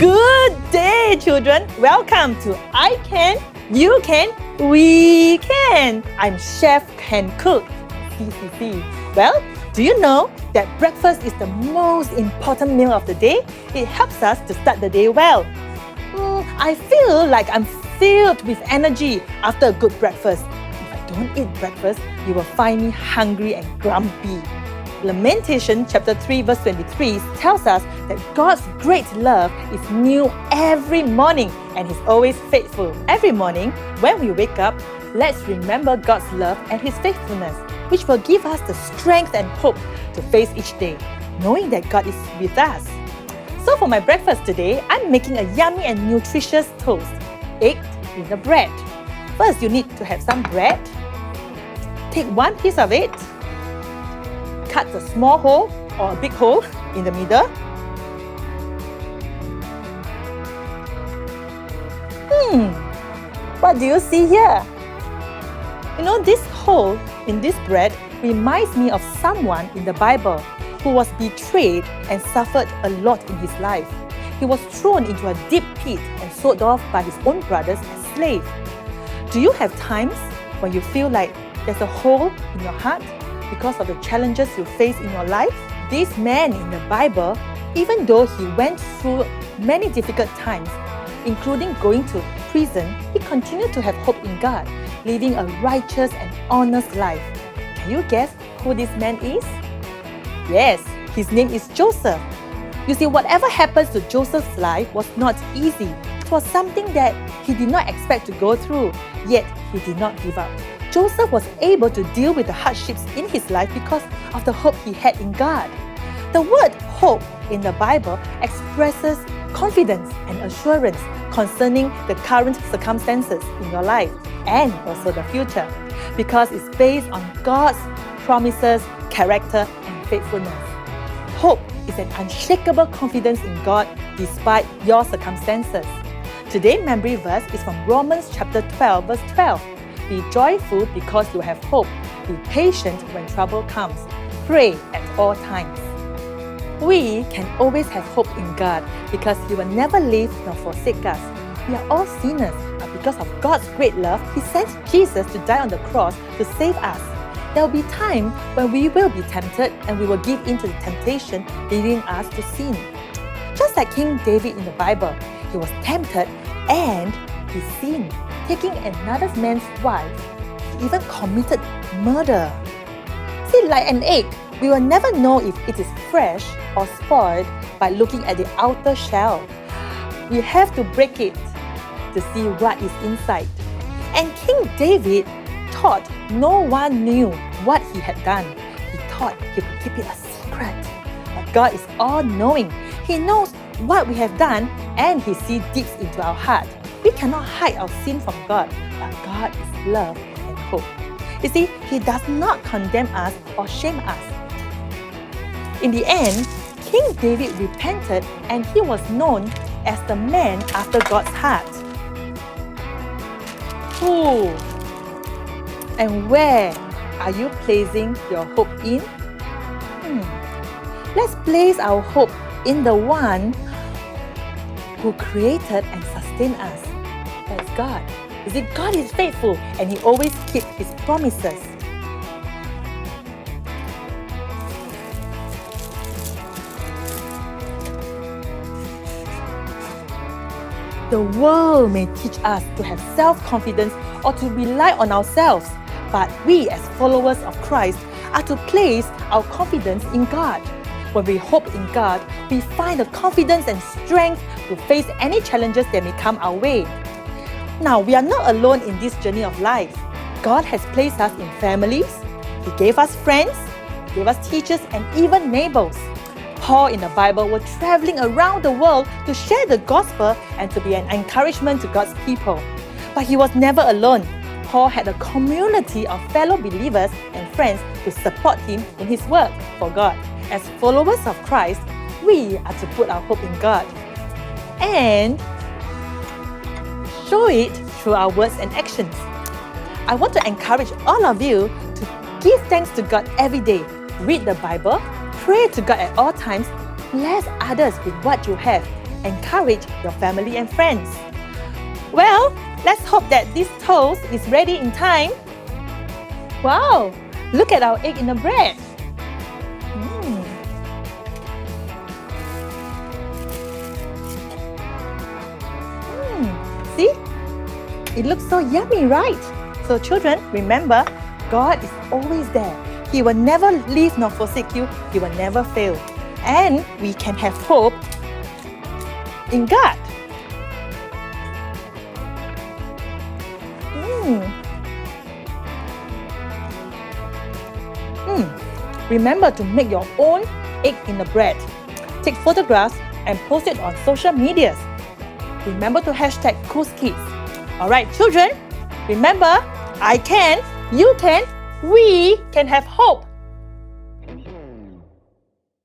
Good day, children. Welcome to I Can, You Can, We Can. I'm Chef Can Cook, CCC. Well, do you know that breakfast is the most important meal of the day? It helps us to start the day well. I feel like I'm filled with energy after a good breakfast. If I don't eat breakfast, you will find me hungry and grumpy. Lamentation chapter 3 verse 23 tells us that God's great love is new every morning and He's always faithful. Every morning, when we wake up, let's remember God's love and His faithfulness, which will give us the strength and hope to face each day, knowing that God is with us. So for my breakfast today, I'm making a yummy and nutritious toast, egg in the bread. First, you need to have some bread. Take one piece of it, cut a small hole or a big hole in the middle. What do you see here? You know, this hole in this bread reminds me of someone in the Bible who was betrayed and suffered a lot in his life. He was thrown into a deep pit and sold off by his own brothers as slaves. Do you have times when you feel like there's a hole in your heart because of the challenges you face in your life? This man in the Bible, even though he went through many difficult times, including going to prison, he continued to have hope in God, living a righteous and honest life. Can you guess who this man is? Yes, his name is Joseph. You see, whatever happens to Joseph's life was not easy. It was something that he did not expect to go through, yet he did not give up. Joseph was able to deal with the hardships in his life because of the hope he had in God. The word hope in the Bible expresses confidence and assurance concerning the current circumstances in your life and also the future, because it's based on God's promises, character, and faithfulness. Hope is an unshakable confidence in God despite your circumstances. Today's memory verse is from Romans chapter 12, verse 12. Be joyful because you have hope. Be patient when trouble comes. Pray at all times. We can always have hope in God because He will never leave nor forsake us. We are all sinners, but because of God's great love, He sent Jesus to die on the cross to save us. There will be times when we will be tempted and we will give in to the temptation, leading us to sin. Just like King David in the Bible, he was tempted and he sinned, taking another man's wife. He even committed murder. See, like an egg, we will never know if it is fresh or spoiled by looking at the outer shell. We have to break it to see what is inside. And King David thought no one knew what he had done. He thought he would keep it a secret. But God is all-knowing. He knows what we have done and He sees deep into our heart. We cannot hide our sin from God, but God is love and hope. You see, He does not condemn us or shame us. In the end, King David repented and he was known as the man after God's heart. Who and where are you placing your hope in? Let's place our hope in the one who created and sustained us. That's God. You see, God is faithful and He always keeps His promises. The world may teach us to have self-confidence or to rely on ourselves, but we as followers of Christ are to place our confidence in God. When we hope in God, we find the confidence and strength to face any challenges that may come our way. Now, we are not alone in this journey of life. God has placed us in families. He gave us friends, He gave us teachers, and even neighbors. Paul in the Bible was traveling around the world to share the gospel and to be an encouragement to God's people. But he was never alone. Paul had a community of fellow believers and friends to support him in his work for God. As followers of Christ, we are to put our hope in God and show it through our words and actions. I want to encourage all of you to give thanks to God every day. Read the Bible, pray to God at all times, bless others with what you have, encourage your family and friends. Well, let's hope that this toast is ready in time. Wow, look at our egg in the bread. See? It looks so yummy, right? So children, remember, God is always there. He will never leave nor forsake you. He will never fail. And we can have hope in God. Remember to make your own egg in the bread. Take photographs and post it on social medias. Remember to hashtag #KoosKids. Alright children, remember, I can, you can, we can have hope.